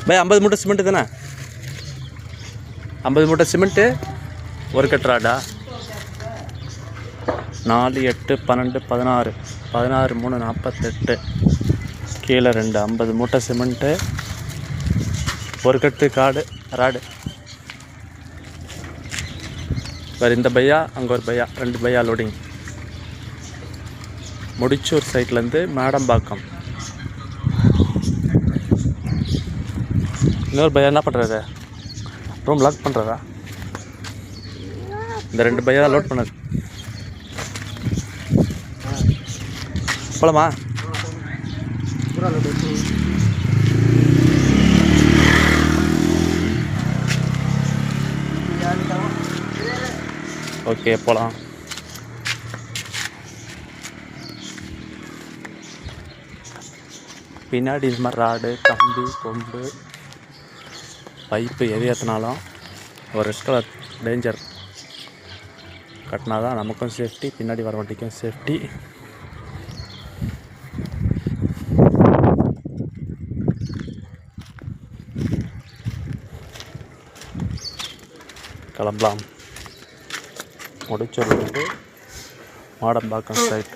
பையா 50 மூட்டை சிமெண்ட்டு தானே? 50 மூட்டை சிமெண்ட்டு ஒரு கட்டுறாடா. 4 8 12 16 16 3 48 கீழே 2 50 மூட்டை சிமெண்ட்டு ஒரு கட்டு ராடு. வேறு இந்த பையா அங்கே ஒரு பையா 2 பையா லோடிங். முடிச்சூர் சைட்லேருந்து மேடம்பாக்கம். இன்னொரு பையா என்ன பண்ணுறாரு? ரூம் லாக் பண்ணுறாரா? இந்த 2 பையா தான் லோட் பண்ணது. போலாமா? ஓகே போகலாம். பின்னாடி இது மாதிரி ராடு, கம்பி, கொம்பு, பைப்பு எது ஏற்றினாலும் ஒரு ரெட் கலர் டேஞ்சர் கட்டினா தான் நமக்கும் சேஃப்டி, பின்னாடி வர வண்டிக்கும் சேஃப்டி. கிளம்பலாம். முடிச்சூர்லேருந்து மாடம்பாக்கம் சைட்.